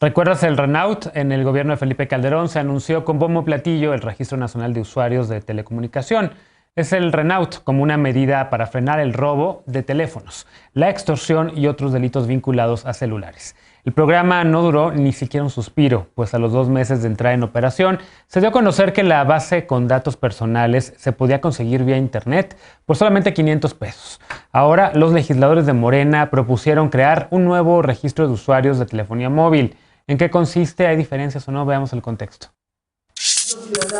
¿Recuerdas el Renault? En el gobierno de Felipe Calderón se anunció con bombo y platillo el Registro Nacional de Usuarios de Telecomunicación. Es el Renault como una medida para frenar el robo de teléfonos, la extorsión y otros delitos vinculados a celulares. El programa no duró ni siquiera un suspiro, pues a los 2 meses de entrar en operación se dio a conocer que la base con datos personales se podía conseguir vía internet por solamente 500 pesos. Ahora los legisladores de Morena propusieron crear un nuevo registro de usuarios de telefonía móvil. ¿En qué consiste? ¿Hay diferencias o no? Veamos el contexto.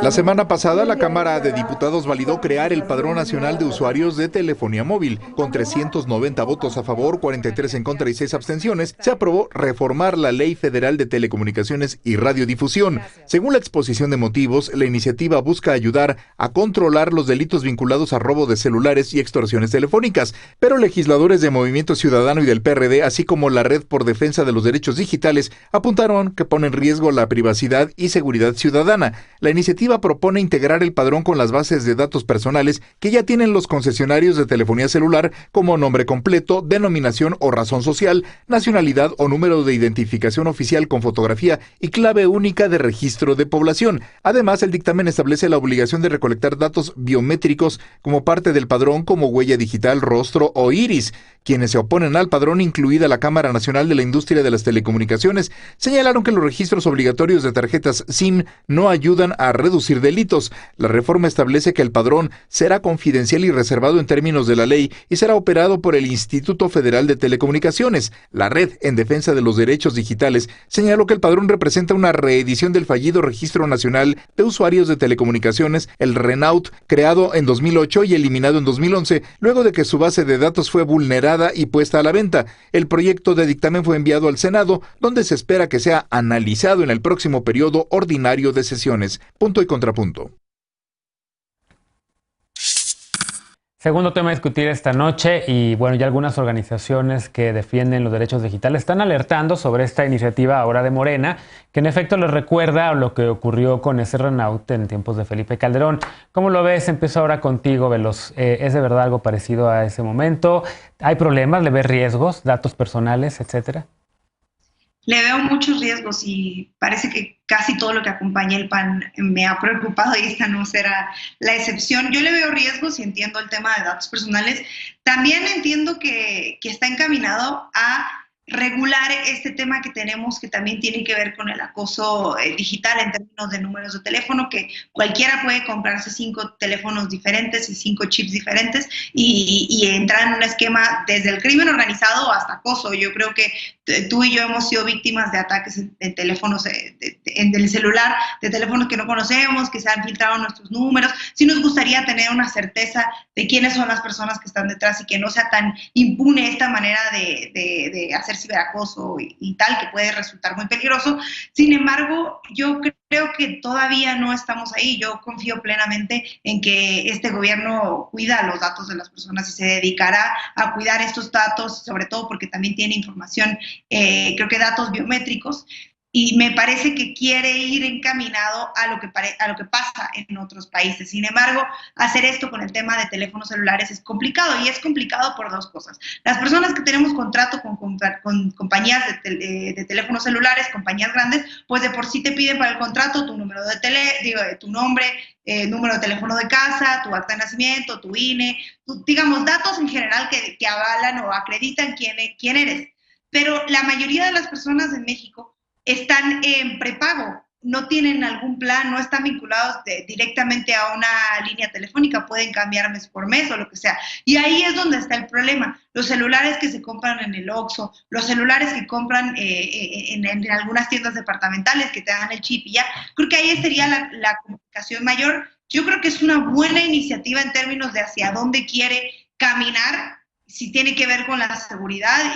La semana pasada, la Cámara de Diputados validó crear el Padrón Nacional de Usuarios de Telefonía Móvil. Con 390 votos a favor, 43 en contra y 6 abstenciones, se aprobó reformar la Ley Federal de Telecomunicaciones y Radiodifusión. Según la exposición de motivos, la iniciativa busca ayudar a controlar los delitos vinculados a robo de celulares y extorsiones telefónicas, pero legisladores de Movimiento Ciudadano y del PRD, así como la Red por Defensa de los Derechos Digitales, apuntaron que pone en riesgo la privacidad y seguridad ciudadana. La iniciativa propone integrar el padrón con las bases de datos personales que ya tienen los concesionarios de telefonía celular, como nombre completo, denominación o razón social, nacionalidad o número de identificación oficial con fotografía y clave única de registro de población. Además, el dictamen establece la obligación de recolectar datos biométricos como parte del padrón, como huella digital, rostro o iris. Quienes se oponen al padrón, incluida la Cámara Nacional de la Industria de las Telecomunicaciones, señalaron que los registros obligatorios de tarjetas SIM no ayudan a reducir delitos. La reforma establece que el padrón será confidencial y reservado en términos de la ley y será operado por el Instituto Federal de Telecomunicaciones. La Red en Defensa de los Derechos Digitales señaló que el padrón representa una reedición del fallido Registro Nacional de Usuarios de Telecomunicaciones, el Renault, creado en 2008 y eliminado en 2011, luego de que su base de datos fue vulnerada y puesta a la venta. El proyecto de dictamen fue enviado al Senado, donde se espera que sea analizado en el próximo periodo ordinario de sesiones. Punto y contrapunto. Segundo tema a discutir esta noche y bueno, ya algunas organizaciones que defienden los derechos digitales están alertando sobre esta iniciativa ahora de Morena, que en efecto les recuerda lo que ocurrió con ese Renault en tiempos de Felipe Calderón. ¿Cómo lo ves? Empiezo ahora contigo, Veloz. ¿Es de verdad algo parecido a ese momento? ¿Hay problemas? ¿Le ves riesgos, datos personales, etcétera? Le veo muchos riesgos y parece que casi todo lo que acompaña el PAN me ha preocupado y esta no será la excepción. Yo le veo riesgos y entiendo el tema de datos personales. También entiendo que está encaminado a regular este tema que tenemos, que también tiene que ver con el acoso digital en términos de números de teléfono, que cualquiera puede comprarse 5 teléfonos diferentes y 5 chips diferentes y entrar en un esquema desde el crimen organizado hasta acoso. Yo creo que tú y yo hemos sido víctimas de ataques en teléfonos, en el celular, de teléfonos que no conocemos, que se han filtrado nuestros números. Sí nos gustaría tener una certeza de quiénes son las personas que están detrás y que no sea tan impune esta manera de hacer ciberacoso y tal, que puede resultar muy peligroso. Sin embargo, yo creo que todavía no estamos ahí. Yo confío plenamente en que este gobierno cuida los datos de las personas y se dedicará a cuidar estos datos, sobre todo porque también tiene información, creo que datos biométricos, y me parece que quiere ir encaminado a lo que pasa en otros países. Sin embargo, hacer esto con el tema de teléfonos celulares es complicado, y es complicado por 2 cosas. Las personas que tenemos contrato con compañías de teléfonos celulares, compañías grandes, pues de por sí te piden para el contrato tu número de tu nombre, número de teléfono de casa, tu acta de nacimiento, tu INE, digamos, datos en general que avalan o acreditan quién eres. Pero la mayoría de las personas en México están en prepago, no tienen algún plan, no están vinculados directamente a una línea telefónica, pueden cambiar mes por mes o lo que sea. Y ahí es donde está el problema. Los celulares que se compran en el Oxxo, los celulares que compran en algunas tiendas departamentales que te dan el chip y ya, creo que ahí sería la complicación mayor. Yo creo que es una buena iniciativa en términos de hacia dónde quiere caminar, si tiene que ver con la seguridad,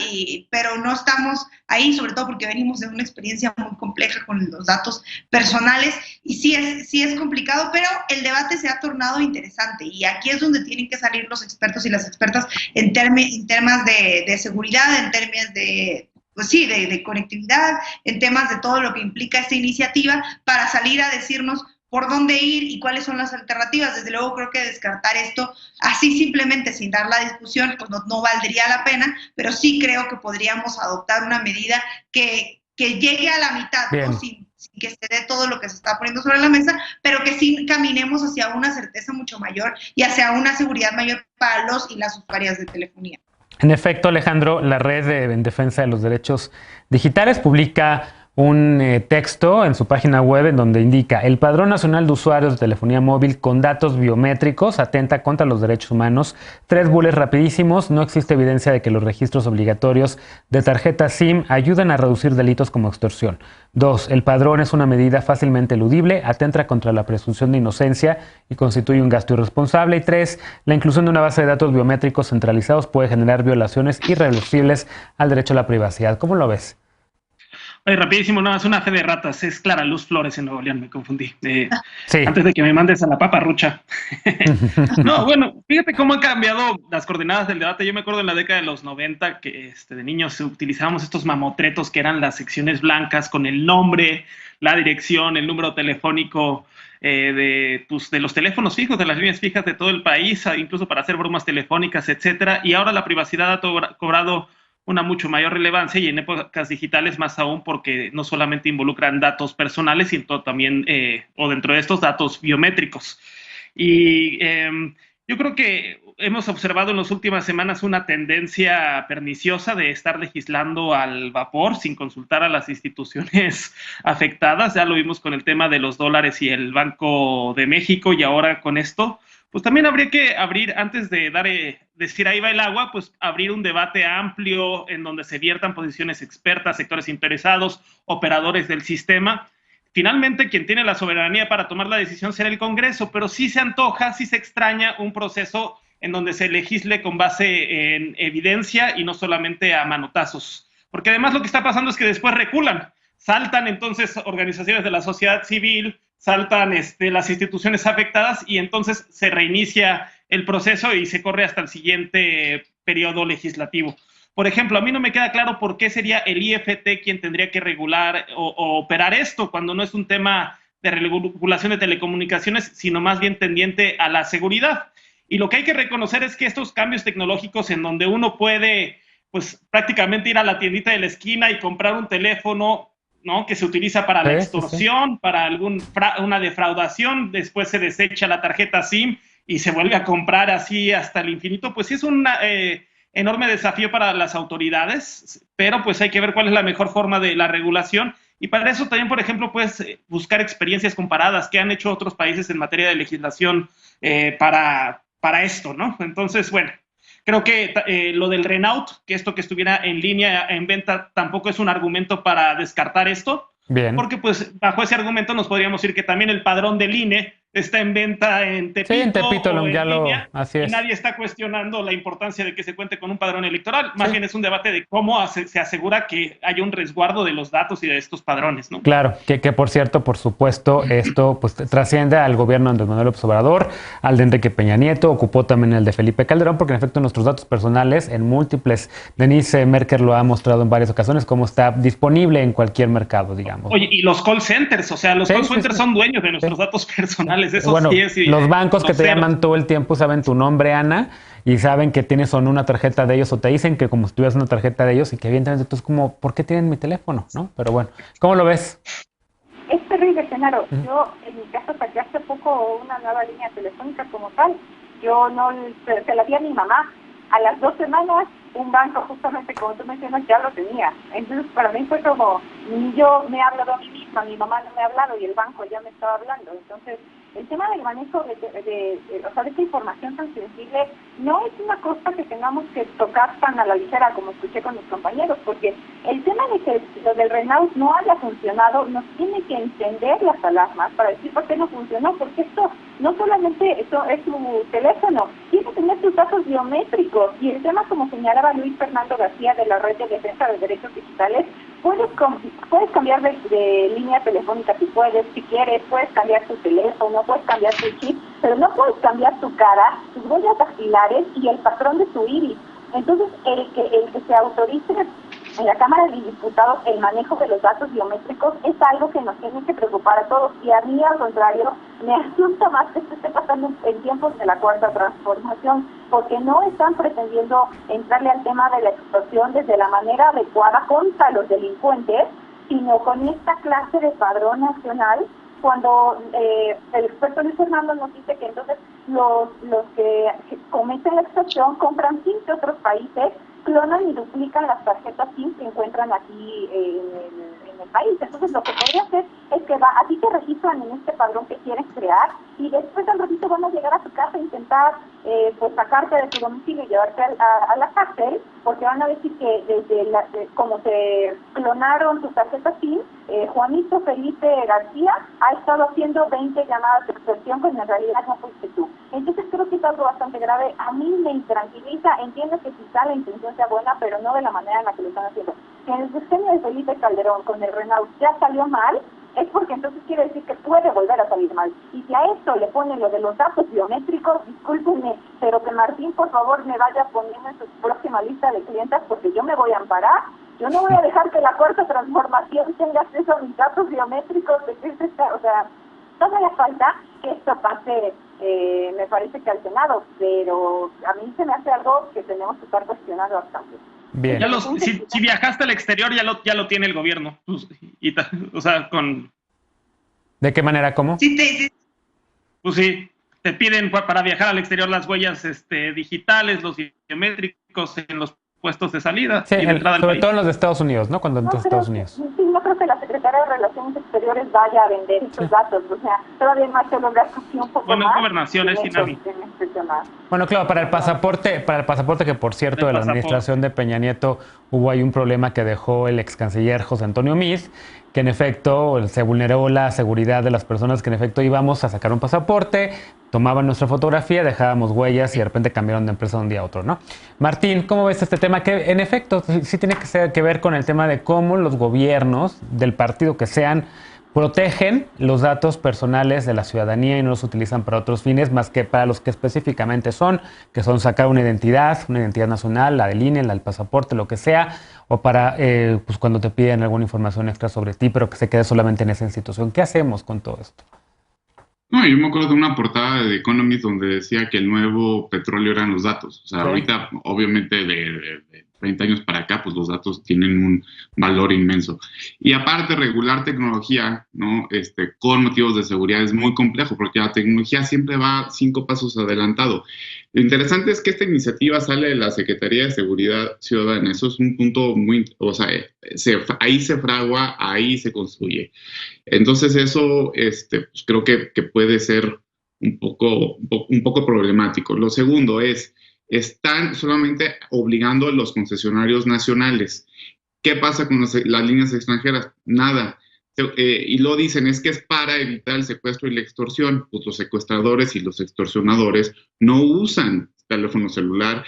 pero no estamos ahí, sobre todo porque venimos de una experiencia muy compleja con los datos personales, y sí es complicado, pero el debate se ha tornado interesante, y aquí es donde tienen que salir los expertos y las expertas en temas de seguridad, en términos de conectividad, en temas de todo lo que implica esta iniciativa, para salir a decirnos por dónde ir y cuáles son las alternativas. Desde luego creo que descartar esto así simplemente sin dar la discusión pues no valdría la pena, pero sí creo que podríamos adoptar una medida que que llegue a la mitad, Bien. ¿no? Sin que se dé todo lo que se está poniendo sobre la mesa, pero que sí caminemos hacia una certeza mucho mayor y hacia una seguridad mayor para los y las usuarias de telefonía. En efecto, Alejandro, la Red en Defensa de los Derechos Digitales publica un texto en su página web en donde indica: el Padrón Nacional de Usuarios de Telefonía Móvil con datos biométricos atenta contra los derechos humanos. 3 bullets rapidísimos: no existe evidencia de que los registros obligatorios de tarjeta SIM ayuden a reducir delitos como extorsión. 2. El padrón es una medida fácilmente eludible, atenta contra la presunción de inocencia y constituye un gasto irresponsable. Y 3. La inclusión de una base de datos biométricos centralizados puede generar violaciones irreversibles al derecho a la privacidad. ¿Cómo lo ves? Oye, rapidísimo, no, es una fe de ratas, es Clara Luz Flores en Nuevo León, me confundí. Sí. Antes de que me mandes a la paparrucha. No, bueno, fíjate cómo han cambiado las coordenadas del debate. Yo me acuerdo en la década de los 90 que de niños utilizábamos estos mamotretos que eran las secciones blancas con el nombre, la dirección, el número telefónico de los teléfonos fijos, de las líneas fijas de todo el país, incluso para hacer bromas telefónicas, etcétera. Y ahora la privacidad ha cobrado una mucho mayor relevancia, y en épocas digitales más aún, porque no solamente involucran datos personales, sino también, o dentro de estos, datos biométricos. Y yo creo que hemos observado en las últimas semanas una tendencia perniciosa de estar legislando al vapor sin consultar a las instituciones afectadas. Ya lo vimos con el tema de los dólares y el Banco de México, y ahora con esto, pues también habría que abrir, antes de decir ahí va el agua, pues abrir un debate amplio en donde se viertan posiciones expertas, sectores interesados, operadores del sistema. Finalmente, quien tiene la soberanía para tomar la decisión será el Congreso, pero sí se antoja, sí se extraña un proceso en donde se legisle con base en evidencia y no solamente a manotazos. Porque además lo que está pasando es que después reculan, saltan entonces organizaciones de la sociedad civil, saltan las instituciones afectadas, y entonces se reinicia el proceso y se corre hasta el siguiente periodo legislativo. Por ejemplo, a mí no me queda claro por qué sería el IFT quien tendría que regular o operar esto, cuando no es un tema de regulación de telecomunicaciones, sino más bien tendiente a la seguridad. Y lo que hay que reconocer es que estos cambios tecnológicos, en donde uno puede, pues, prácticamente ir a la tiendita de la esquina y comprar un teléfono, ¿no?, que se utiliza para la extorsión, para una defraudación, después se desecha la tarjeta SIM y se vuelve a comprar así hasta el infinito, pues sí es un enorme desafío para las autoridades, pero pues hay que ver cuál es la mejor forma de la regulación, y para eso también, por ejemplo, puedes buscar experiencias comparadas que han hecho otros países en materia de legislación para esto, ¿no? Entonces, bueno, creo que lo del Renault, que esto que estuviera en línea en venta, tampoco es un argumento para descartar esto. Bien. Porque pues bajo ese argumento nos podríamos decir que también el padrón del INE está en venta en Tepito. Sí, en Tepito, ya línea, así es. Y nadie está cuestionando la importancia de que se cuente con un padrón electoral. Más bien es un debate de cómo se asegura que haya un resguardo de los datos y de estos padrones, ¿no? Claro, que por cierto, por supuesto, esto pues trasciende al gobierno de Andrés Manuel López Obrador, al de Enrique Peña Nieto, ocupó también el de Felipe Calderón, porque en efecto nuestros datos personales en múltiples, Denise Merker lo ha mostrado en varias ocasiones, cómo está disponible en cualquier mercado, digamos. Oye, y los call centers, o sea, los call centers son dueños de nuestros datos personales, eso bueno, sí es. Los bancos que te llaman todo el tiempo saben tu nombre, Ana, y saben que tienes o no una tarjeta de ellos, o te dicen que como si tuvieras una tarjeta de ellos, y que evidentemente tú es como, ¿por qué tienen mi teléfono? ¿No? Pero bueno, ¿cómo lo ves? Es terrible, Genaro. Yo, en mi caso, saqué hace poco una nueva línea telefónica como tal. Yo no se la di a mi mamá. A las 2 semanas, un banco, justamente como tú mencionas, ya lo tenía. Entonces, para mí fue como, yo me he hablado a mí misma, mi mamá no me ha hablado y el banco ya me estaba hablando. Entonces, el tema del manejo de esta información tan sensible no es una cosa que tengamos que tocar tan a la ligera como escuché con mis compañeros, porque el tema de que lo del Renault no haya funcionado nos tiene que encender las alarmas para decir por qué no funcionó, porque esto no solamente esto es tu teléfono, tiene que tener tus datos biométricos, y el tema, como señalaba Luis Fernando García de la Red de Defensa de Derechos Digitales, puedes cambiar de línea telefónica si quieres, puedes cambiar tu teléfono, puedes cambiar tu chip, pero no puedes cambiar tu cara, tus huellas dactilares y el patrón de tu iris. Entonces, el que se autorice en la Cámara de Diputados el manejo de los datos biométricos es algo que nos tiene que preocupar a todos, y a mí, al contrario, me asusta más que esto esté pasando en tiempos de la Cuarta Transformación, porque no están pretendiendo entrarle al tema de la extorsión desde la manera adecuada contra los delincuentes, sino con esta clase de padrón nacional, cuando el experto Luis Fernando nos dice que entonces los que cometen la extorsión compran SIM de otros países, clonan y duplican las tarjetas SIM que encuentran aquí en el país. Entonces lo que podría hacer es que a ti te registran en este padrón que quieres crear y después al ratito van a llegar a tu casa e intentar pues sacarte de tu domicilio y llevarte a la cárcel, porque van a decir que desde como se clonaron tus tarjetas SIM, Juanito Felipe García ha estado haciendo 20 llamadas de extorsión cuando en realidad no fuiste tú. Entonces creo que es algo bastante grave. A mí me intranquiliza, entiendo que quizá la intención sea buena, pero no de la manera en la que lo están haciendo. Si en el sexenio de Felipe Calderón con el Renault ya salió mal, es porque entonces quiere decir que puede volver a salir mal. Y si a esto le ponen lo de los datos biométricos, discúlpenme, pero que Martín por favor me vaya poniendo en su próxima lista de clientas, porque yo me voy a amparar. Yo no voy a dejar que la cuarta transformación tenga acceso a mis datos biométricos. O sea, todavía falta que esto pase, me parece que al Senado, pero a mí se me hace algo que tenemos que estar cuestionando bastante. Bien. Si viajaste al exterior, ya lo tiene el gobierno. O sea, con... ¿De qué manera? ¿Cómo? Sí. Pues sí, te piden para viajar al exterior las huellas digitales, los biométricos en los puestos de salida Sí, y de entrada al sobre país. todo en los de Estados Unidos, ¿no? Cuando entras a Estados Unidos. Sí, no creo que la Secretaría de Relaciones Exteriores vaya a vender estos datos. O sea, todavía más se logra un poco Bueno, más. gobernaciones, Sinami. Bueno, claro, para el pasaporte que por cierto de la administración de Peña Nieto hubo ahí un problema que dejó el ex canciller José Antonio Meade, que en efecto se vulneró la seguridad de las personas que en efecto íbamos a sacar un pasaporte, tomaban nuestra fotografía, dejábamos huellas y de repente cambiaron de empresa de un día a otro, ¿no? Martín, ¿cómo ves este tema? Que en efecto sí tiene que ver con el tema de cómo los gobiernos del partido que sean protegen los datos personales de la ciudadanía y no los utilizan para otros fines más que para los que específicamente son, que son sacar una identidad nacional, la del INE, la del pasaporte, lo que sea, o para pues cuando te piden alguna información extra sobre ti, pero que se quede solamente en esa institución. ¿Qué hacemos con todo esto? No, yo me acuerdo de una portada de The Economist donde decía que el nuevo petróleo eran los datos. O sea, sí. Ahorita, obviamente, de 20 años para acá, pues los datos tienen un valor inmenso. Y aparte, regular tecnología, ¿no? Con motivos de seguridad es muy complejo, porque la tecnología siempre va 5 pasos adelantado. Lo interesante es que esta iniciativa sale de la Secretaría de Seguridad Ciudadana. Eso es un punto muy... O sea, ahí se fragua, ahí se construye. Entonces eso pues creo que puede ser un poco problemático. Lo segundo es, están solamente obligando a los concesionarios nacionales. ¿Qué pasa con las líneas extranjeras? Nada. Y lo dicen, es que es para evitar el secuestro y la extorsión. Pues los secuestradores y los extorsionadores no usan teléfono celular,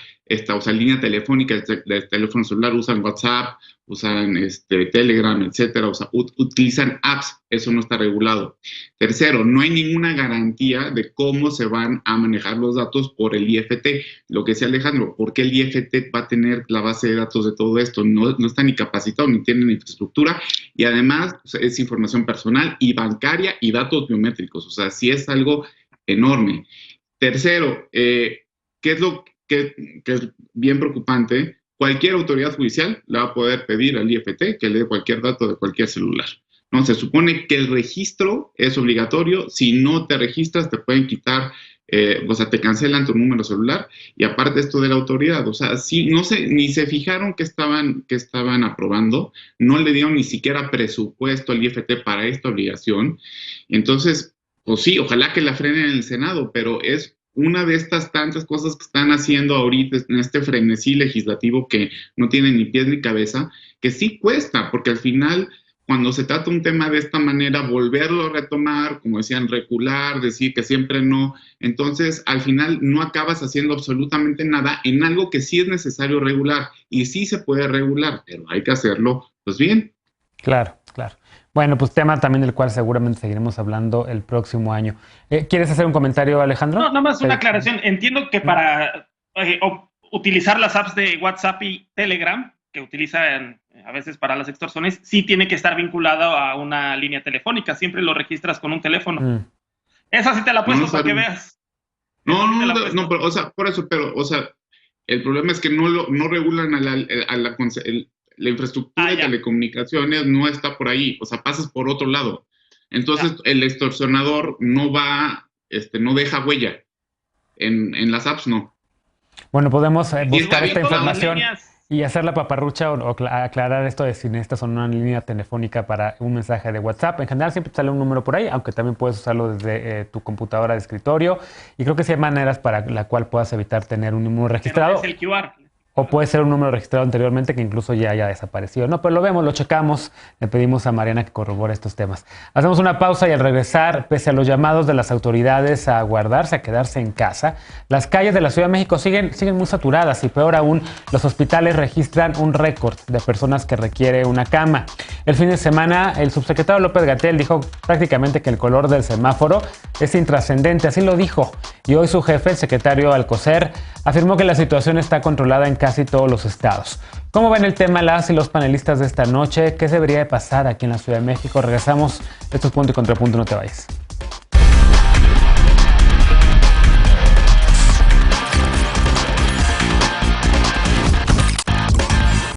o sea, línea telefónica de teléfono celular, usan WhatsApp, usan Telegram, etcétera, o sea, utilizan apps, eso no está regulado. Tercero, no hay ninguna garantía de cómo se van a manejar los datos por el IFT. Lo que decía Alejandro, ¿por qué el IFT va a tener la base de datos de todo esto? No está ni capacitado, ni tiene infraestructura, y además es información personal y bancaria y datos biométricos, o sea, sí es algo enorme. Tercero, ¿qué es lo que es bien preocupante? Cualquier autoridad judicial le va a poder pedir al IFT que le dé cualquier dato de cualquier celular. No, se supone que el registro es obligatorio. Si no te registras, te pueden quitar, o sea, te cancelan tu número celular. Y aparte esto de la autoridad, o sea, sí, no sé, ni se fijaron que estaban aprobando, no le dieron ni siquiera presupuesto al IFT para esta obligación. Entonces, pues sí, ojalá que la frenen en el Senado, pero es una de estas tantas cosas que están haciendo ahorita en este frenesí legislativo que no tiene ni pies ni cabeza, que sí cuesta, porque al final, cuando se trata un tema de esta manera, volverlo a retomar, como decían, recular, decir que siempre no, entonces al final no acabas haciendo absolutamente nada en algo que sí es necesario regular, y sí se puede regular, pero hay que hacerlo, pues bien. Claro, claro. Bueno, pues tema también del cual seguramente seguiremos hablando el próximo año. ¿Quieres hacer un comentario, Alejandro? No, nada más una aclaración. Entiendo que para utilizar las apps de WhatsApp y Telegram, que utilizan a veces para las extorsiones, sí tiene que estar vinculado a una línea telefónica. Siempre lo registras con un teléfono. Esa sí te la he puesto para que veas. No, pero, o sea, por eso, pero, o sea, el problema es que no regulan la infraestructura de telecomunicaciones no está por ahí, o sea, pasas por otro lado. Entonces, el extorsionador no va, no deja huella. En las apps no. Bueno, podemos buscar esta información y hacer la paparrucha o aclarar esto de si necesitas una línea telefónica para un mensaje de WhatsApp. En general siempre sale un número por ahí, aunque también puedes usarlo desde tu computadora de escritorio. Y creo que sí hay maneras para la cual puedas evitar tener un número registrado. Es el QR. O puede ser un número registrado anteriormente que incluso ya haya desaparecido. No, pero lo vemos, lo checamos. Le pedimos a Mariana que corrobore estos temas. Hacemos una pausa y al regresar, pese a los llamados de las autoridades a guardarse, a quedarse en casa, las calles de la Ciudad de México siguen muy saturadas y peor aún, los hospitales registran un récord de personas que requiere una cama. El fin de semana, el subsecretario López-Gatell dijo prácticamente que el color del semáforo es intrascendente, así lo dijo. Y hoy su jefe, el secretario Alcocer, afirmó que la situación está controlada en casi todos los estados. ¿Cómo ven el tema las y los panelistas de esta noche? ¿Qué debería de pasar aquí en la Ciudad de México? Regresamos. Esto es Punto y Contrapunto, no te vayas.